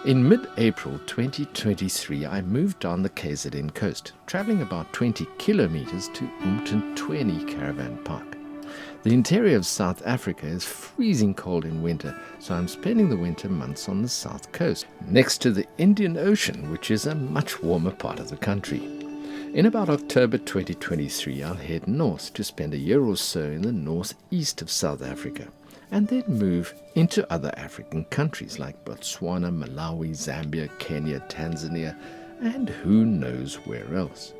In mid-April 2023, I moved down the KZN coast, travelling about 20 kilometres to Umtentweni Caravan Park. The interior of South Africa is freezing cold in winter, so I'm spending the winter months on the south coast, next to the Indian Ocean, which is a much warmer part of the country. In about October 2023, I'll head north to spend a year or so in the northeast of South Africa, and then move into other African countries like Botswana, Malawi, Zambia, Kenya, Tanzania, and who knows where else.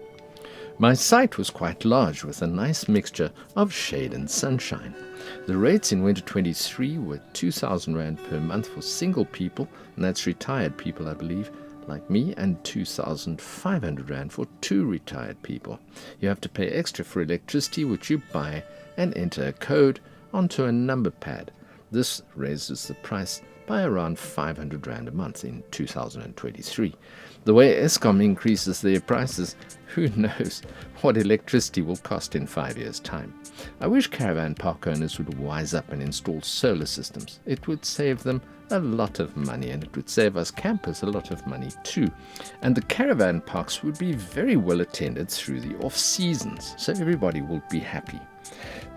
My site was quite large with a nice mixture of shade and sunshine. The rates in winter 23 were 2,000 Rand per month for single people, and that's retired people I believe, like me, and 2,500 Rand for two retired people. You have to pay extra for electricity, which you buy and enter a code onto a number pad. This raises the price by around 500 Rand a month in 2023. The way Eskom increases their prices, who knows what electricity will cost in 5 years' time. I wish caravan park owners would wise up and install solar systems. It would save them a lot of money, and it would save us campers a lot of money too. And the caravan parks would be very well attended through the off seasons, so everybody will be happy.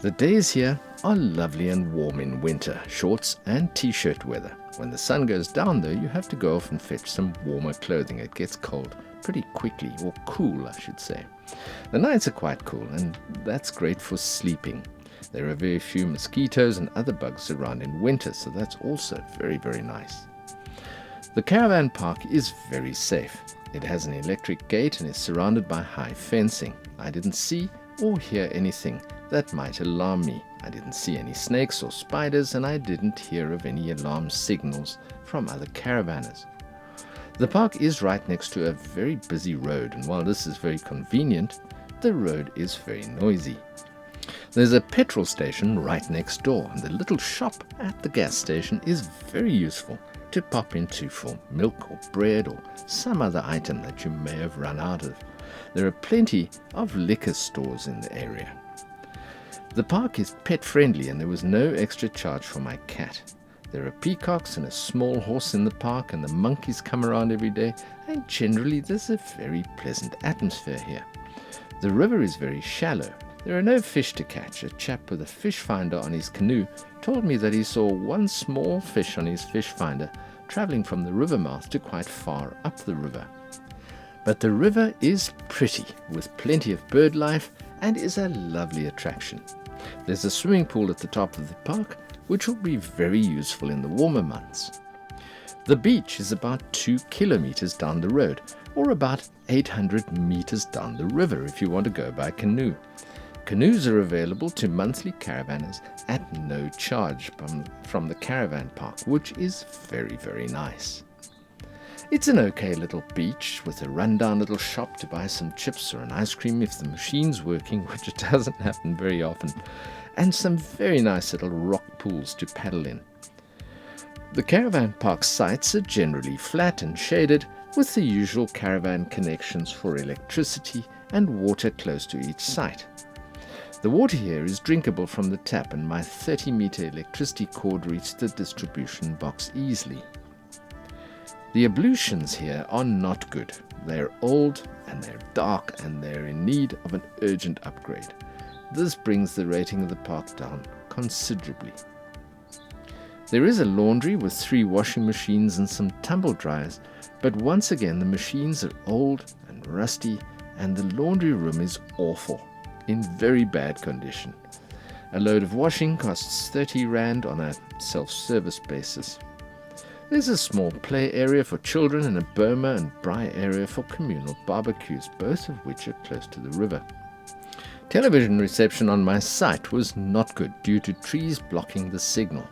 The days here are lovely and warm in winter, shorts and t-shirt weather. When the sun goes down though, you have to go off and fetch some warmer clothing. It gets cold pretty quickly, or cool I should say. The nights are quite cool, and that's great for sleeping. There are very few mosquitoes and other bugs around in winter, so that's also very, very nice. The caravan park is very safe. It has an electric gate and is surrounded by high fencing. I didn't see or hear anything that might alarm me. I didn't see any snakes or spiders, and I didn't hear of any alarm signals from other caravanners. The park is right next to a very busy road, and while this is very convenient, the road is very noisy. There's a petrol station right next door, and the little shop at the gas station is very useful to pop into for milk or bread or some other item that you may have run out of. There are plenty of liquor stores in the area. The park is pet friendly, and there was no extra charge for my cat. There are peacocks and a small horse in the park, and the monkeys come around every day, and generally there's a very pleasant atmosphere here. The river is very shallow. There are no fish to catch. A chap with a fish finder on his canoe told me that he saw one small fish on his fish finder travelling from the river mouth to quite far up the river. But the river is pretty, with plenty of bird life, and is a lovely attraction. There's a swimming pool at the top of the park, which will be very useful in the warmer months. The beach is about 2 kilometres down the road, or about 800 metres down the river if you want to go by canoe. Canoes are available to monthly caravanners at no charge from the caravan park, which is very, very nice. It's an okay little beach with a rundown little shop to buy some chips or an ice cream if the machine's working, which it doesn't happen very often, and some very nice little rock pools to paddle in. The caravan park sites are generally flat and shaded, with the usual caravan connections for electricity and water close to each site. The water here is drinkable from the tap, and my 30-metre electricity cord reached the distribution box easily. The ablutions here are not good. They're old and they're dark, and they're in need of an urgent upgrade. This brings the rating of the park down considerably. There is a laundry with 3 washing machines and some tumble dryers, but once again the machines are old and rusty, and the laundry room is awful, in very bad condition. A load of washing costs 30 Rand on a self-service basis. There's a small play area for children and a boma and braai area for communal barbecues, both of which are close to the river. Television reception on my site was not good due to trees blocking the signal,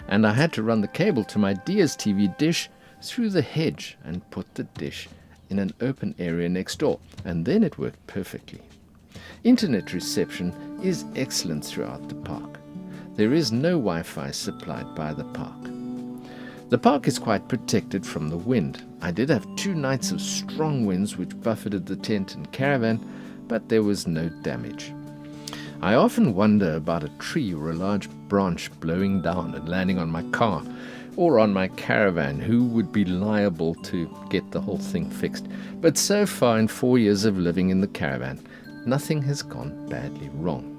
and I had to run the cable to my DSTV dish through the hedge and put the dish in an open area next door, and then it worked perfectly. Internet reception is excellent throughout the park. There is no Wi-Fi supplied by the park. The park is quite protected from the wind. I did have 2 nights of strong winds which buffeted the tent and caravan, but there was no damage. I often wonder about a tree or a large branch blowing down and landing on my car, or on my caravan, who would be liable to get the whole thing fixed. But so far in 4 years of living in the caravan, nothing has gone badly wrong.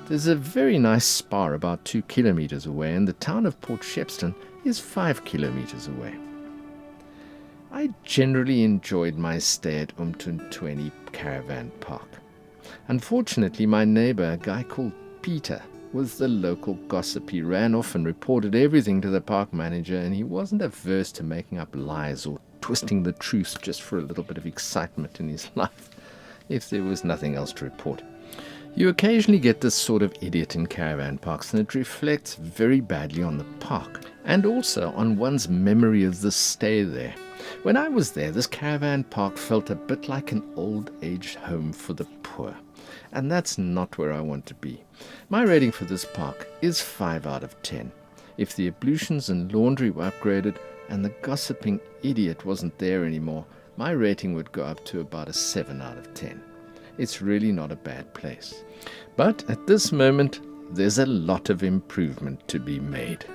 There's a very nice spa about 2 kilometers away, and the town of Port Shepstone is 5 kilometers away. I generally enjoyed my stay at Umtentweni Caravan Park. Unfortunately, my neighbor, a guy called Peter, was the local gossip. He ran off and reported everything to the park manager, and he wasn't averse to making up lies or twisting the truth just for a little bit of excitement in his life, if there was nothing else to report. You occasionally get this sort of idiot in caravan parks, and it reflects very badly on the park and also on one's memory of the stay there. When I was there, this caravan park felt a bit like an old-age home for the poor, and that's not where I want to be. My rating for this park is 5 out of 10. If the ablutions and laundry were upgraded and the gossiping idiot wasn't there anymore, my rating would go up to about a 7 out of 10. It's really not a bad place. But at this moment, there's a lot of improvement to be made.